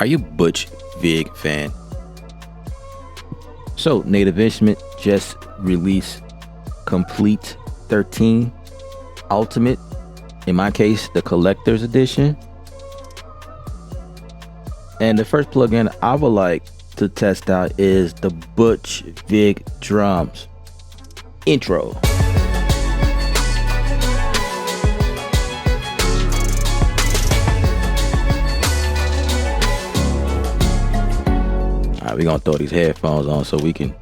Are you a Butch Vig fan? So Native Instrument just released Komplete 13 Ultimate, in my case the collector's edition. And the first plugin I would like to test out is the Butch Vig drums intro. Alright, we're gonna throw these headphones on so we can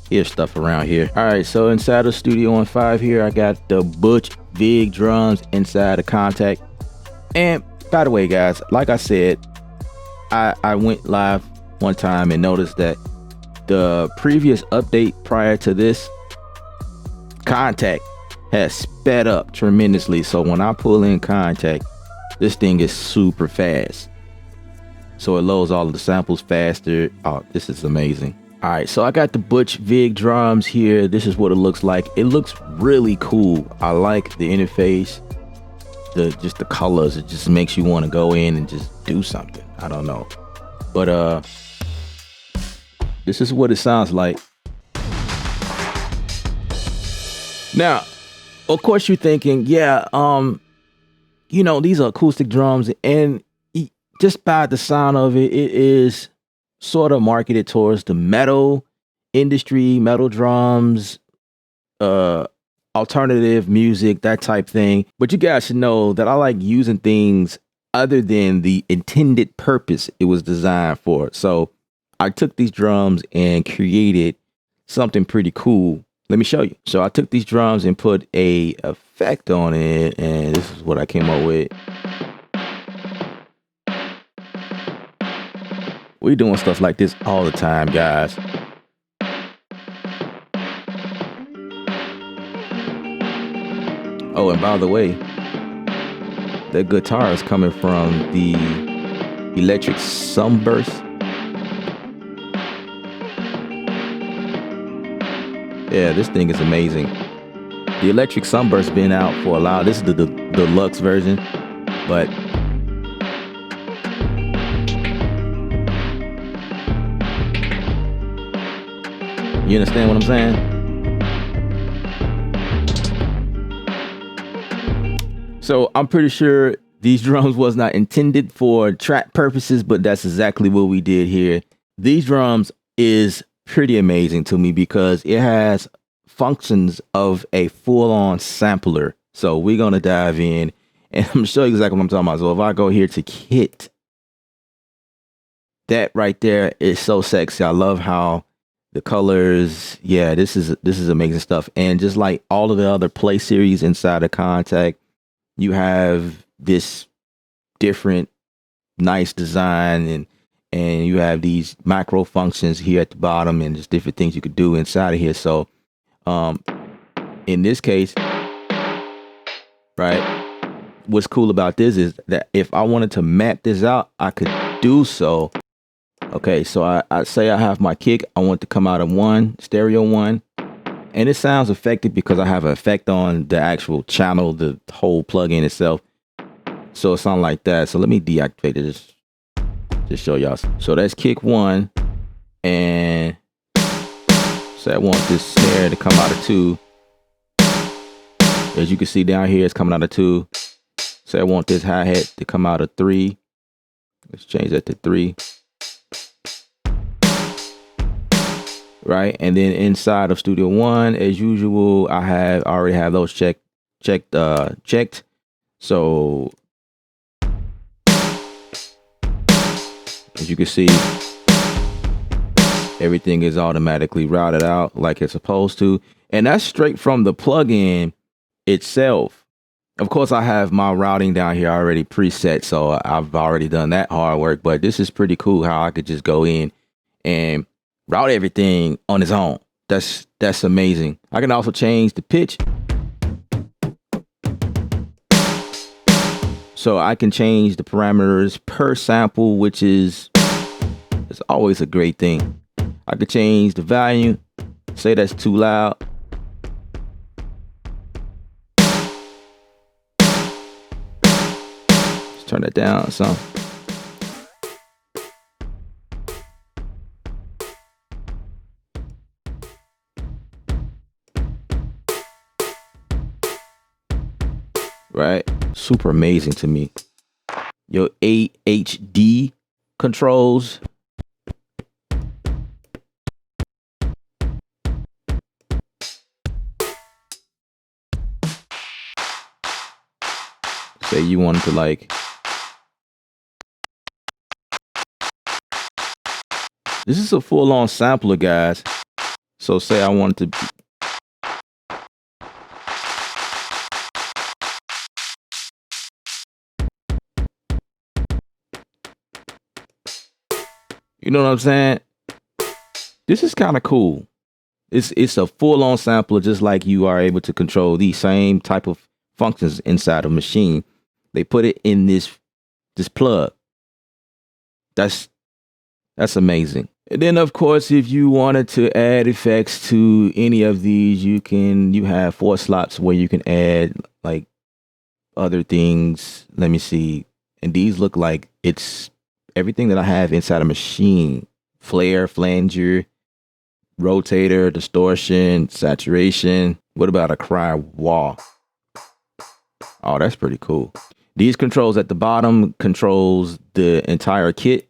hear stuff around here. Alright, so inside the Studio One 5 here, I got the Butch Vig drums inside the Kontakt. And by the way, guys, like I said, I went live one time and noticed that the previous update prior to this, Kontakt has sped up tremendously. So when I pull in Kontakt, this thing is super fast. So it loads all of the samples faster. Oh, this is amazing. All right, so I got the Butch Vig drums here. This is what it looks like. It looks really cool. I like the interface, just the colors. It just makes you want to go in and just do something. I don't know, but this is what it sounds like. Now, of course, you're thinking, yeah, you know, these are acoustic drums, and just by the sound of it, it is sort of marketed towards the metal industry, metal drums, alternative music, that type thing. But you guys should know that I like using things other than the intended purpose it was designed for. So I took these drums and created something pretty cool. Let me show you. So I took these drums and put a effect on it, and this is what I came up with. We're doing stuff like this all the time, guys. Oh, and by the way, that guitar is coming from the Electric Sunburst. Yeah, this thing is amazing. The Electric Sunburst been out for a while. This is the deluxe version, but you understand what I'm saying? So I'm pretty sure these drums was not intended for track purposes, but that's exactly what we did here. These drums is pretty amazing to me because it has functions of a full-on sampler. So we're going to dive in and I'm going to show you exactly what I'm talking about. So if I go here to kit, that right there is so sexy. I love how the colors, yeah, this is amazing stuff. And just like all of the other play series inside the Kontakt, you have this different nice design, and you have these macro functions here at the bottom and just different things you could do inside of here. So in this case, right, what's cool about this is that if I wanted to map this out, I could do so. Okay, so I say I have my kick. I want to come out of one, stereo one. And it sounds effective because I have an effect on the actual channel, the whole plugin itself. So it sounds like that. So let me deactivate it. Just show y'all. So that's kick one. And so I want this snare to come out of two. As you can see down here, it's coming out of two. So I want this hi-hat to come out of three. Let's change that to three. Right, and then inside of Studio One, as usual, I already have those checked. So as you can see, everything is automatically routed out like it's supposed to, and that's straight from the plugin itself. Of course, I have my routing down here already preset, so I've already done that hard work. But this is pretty cool how I could just go in and route everything on its own. That's amazing. I can also change the pitch. So I can change the parameters per sample, which is always a great thing. I could change the volume. Say that's too loud. Let's turn that down some. right? Super amazing to me. Your AHD controls. Say you wanted to like, this is a full-on sampler, guys. So say I wanted to, you know what I'm saying? This is kind of cool. It's a full-on sampler, just like you are able to control these same type of functions inside a machine. They put it in this plug. That's amazing. And then of course, if you wanted to add effects to any of these, you have 4 slots where you can add like other things. Let me see. And these look like it's everything that I have inside a machine. Flare, flanger, rotator, distortion, saturation. What about a cry wah? Oh, that's pretty cool. These controls at the bottom controls the entire kit.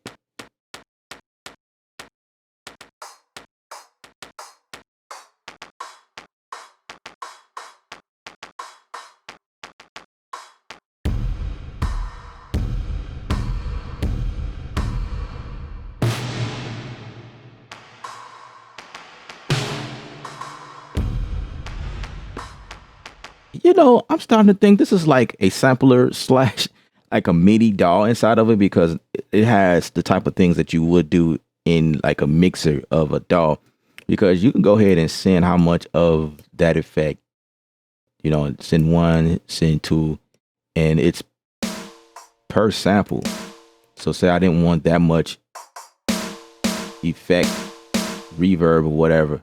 You know, I'm starting to think this is like a sampler slash like a MIDI DAW inside of it, because it has the type of things that you would do in like a mixer of a DAW, because you can go ahead and send how much of that effect, you know, send 1, send 2, and it's per sample. So say I didn't want that much effect, reverb or whatever.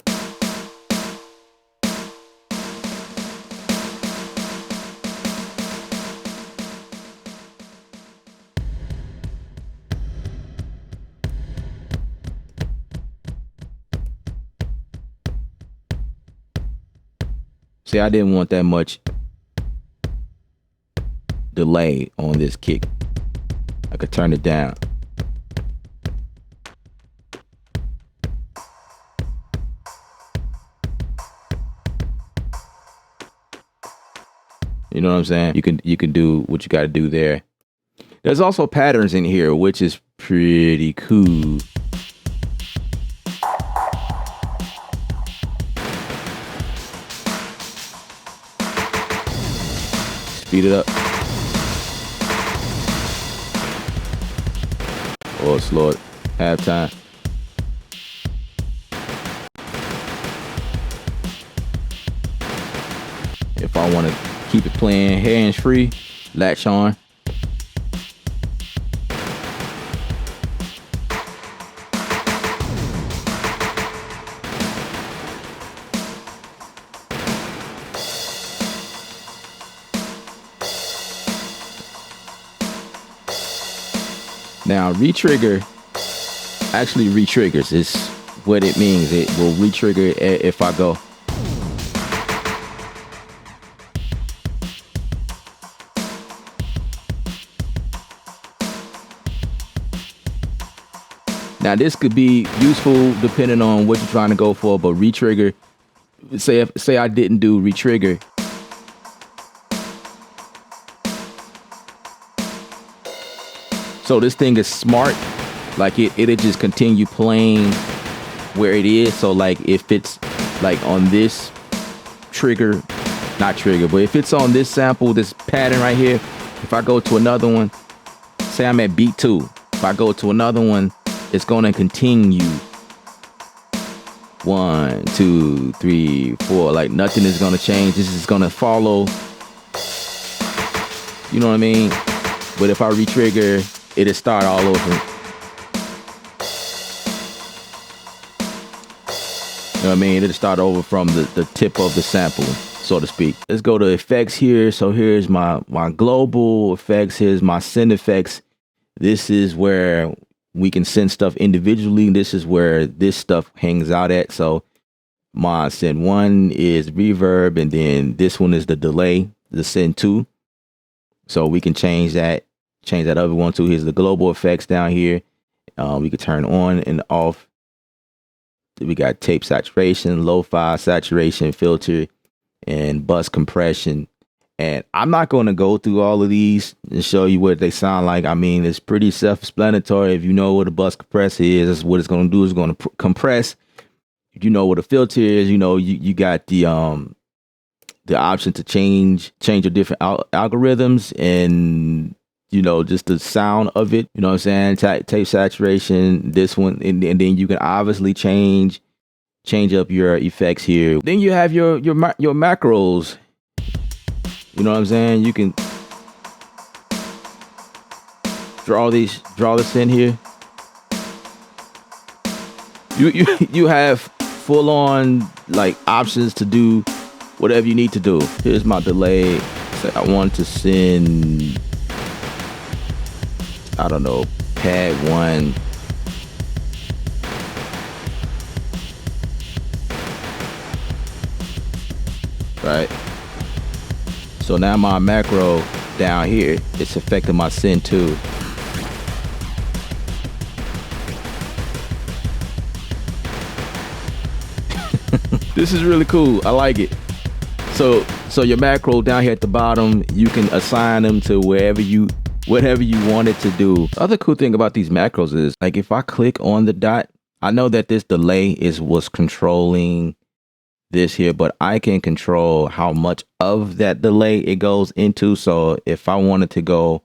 See, I didn't want that much delay on this kick. I could turn it down. You know what I'm saying? You can do what you got to do there. There's also patterns in here, which is pretty cool. Speed it up. Or slow it. Halftime. If I want to keep it playing hands free, latch on. Now, Retrigger actually retriggers. It's what it means. It will retrigger if I go. Now, this could be useful depending on what you're trying to go for, but Retrigger, say I didn't do Retrigger. So this thing is smart, like it'll just continue playing where it is. So like if it's like on this trigger, not trigger, but if it's on this sample, this pattern right here, if I go to another one, say I'm at beat 2, if I go to another one, it's gonna continue 1, 2, 3, 4, like nothing is gonna change. This is gonna follow, you know what I mean? But if I retrigger, it'll start all over. You know what I mean? It'll start over from the tip of the sample, so to speak. Let's go to effects here. So here's my global effects. Here's my send effects. This is where we can send stuff individually. This is where this stuff hangs out at. So my send 1 is reverb, and then this one is the delay, the send 2. So we can change that other one too. Here's the global effects down here. We could turn on and off. We got tape saturation, lo-fi saturation, filter, and bus compression. And I'm not going to go through all of these and show you what they sound like. I mean, it's pretty self-explanatory. If you know what a bus compressor is, that's what it's going to do. It's going to compress. If you know what a filter is, you know, you got the option to change your different algorithms and, you know, just the sound of it. You know what I'm saying? Tape saturation, this one, and then you can obviously change up your effects here. Then you have your macros. You know what I'm saying? You can draw this in here. You have full on like options to do whatever you need to do. Here's my delay. So I want to send, I don't know, pad 1. Right. So now my macro down here, it's affecting my send too. This is really cool. I like it. So your macro down here at the bottom, you can assign them to whatever you want it to do. The other cool thing about these macros is, like, if I click on the dot, I know that this delay is what's controlling this here, but I can control how much of that delay it goes into. So if I wanted to go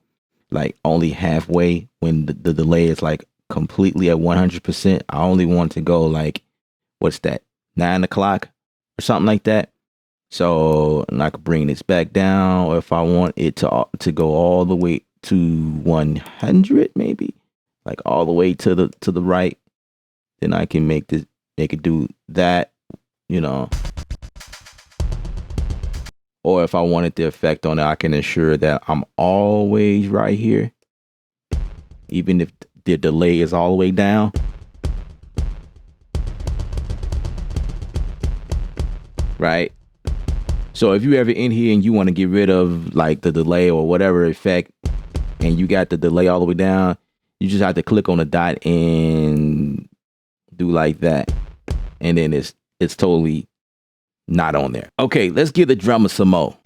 like only halfway when the delay is like completely at 100%, I only want to go like, what's that, 9 o'clock or something like that. So I could bring this back down, or if I want it to go all the way to 100, maybe like all the way to the right, then I can make it do that. You know, or if I wanted the effect on it, I can ensure that I'm always right here, even if the delay is all the way down. Right. So if you ever in here and you want to get rid of like the delay or whatever effect, and you got the delay all the way down, you just have to click on the dot and do like that, and then it's totally not on there. Okay, let's give the drummer some more.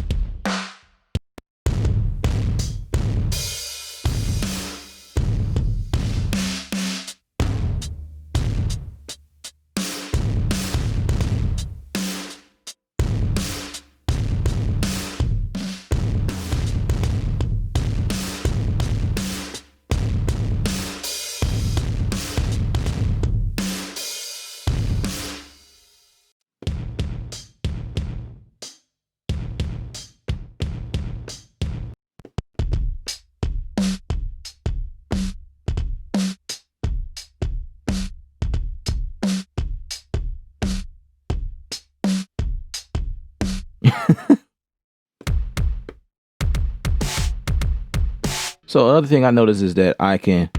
So another thing I noticed is that I can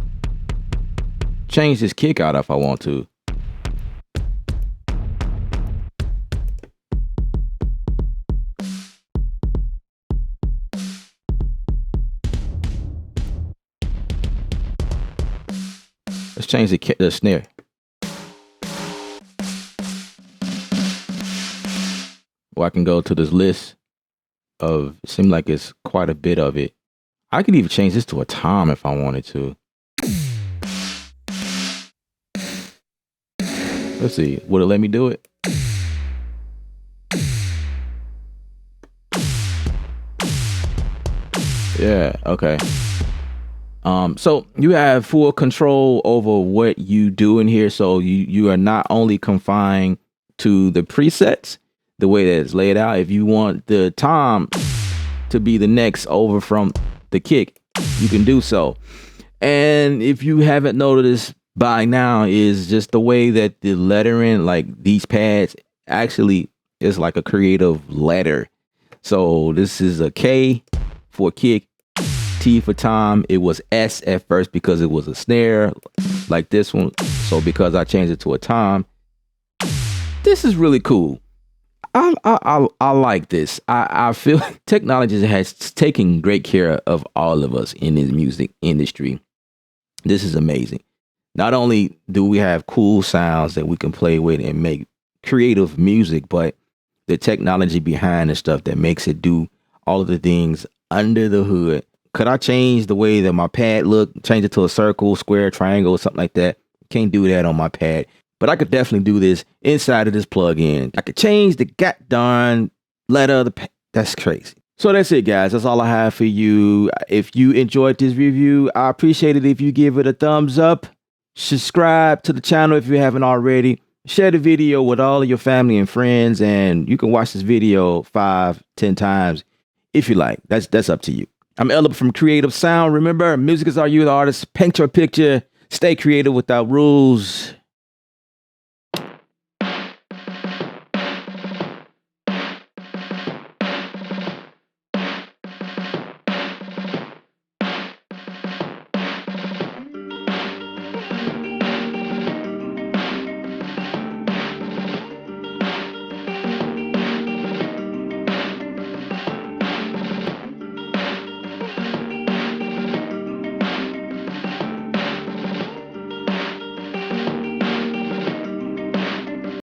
change this kick out if I want to. Let's change the snare. Or I can go to this list of, it seems like it's quite a bit of it. I could even change this to a tom if I wanted to. Let's see, would it let me do it? Yeah, okay. So you have full control over what you do in here. So you are not only confined to the presets, the way that it's laid out. If you want the tom to be the next over from the kick, you can do so. And if you haven't noticed by now, is just the way that the lettering, like these pads, actually is like a creative letter. So this is a K for kick, T for tom. It was S at first because it was a snare like this one. So because I changed it to a tom, this is really cool. I like this. I feel technology has taken great care of all of us in the music industry. This is amazing. Not only do we have cool sounds that we can play with and make creative music, but the technology behind the stuff that makes it do all of the things under the hood. Could I change the way that my pad look, change it to a circle, square, triangle, something like that? Can't do that on my pad. But I could definitely do this inside of this plugin. I could change the goddamn letter of the pad. That's crazy. So that's it, guys. That's all I have for you. If you enjoyed this review, I appreciate it if you give it a thumbs up. Subscribe to the channel if you haven't already. Share the video with all of your family and friends, and you can watch this video 5, 10 times if you like. That's up to you. I'm Ella from Creative Sound. Remember, music is all you, the artist. Paint your picture. Stay creative without rules.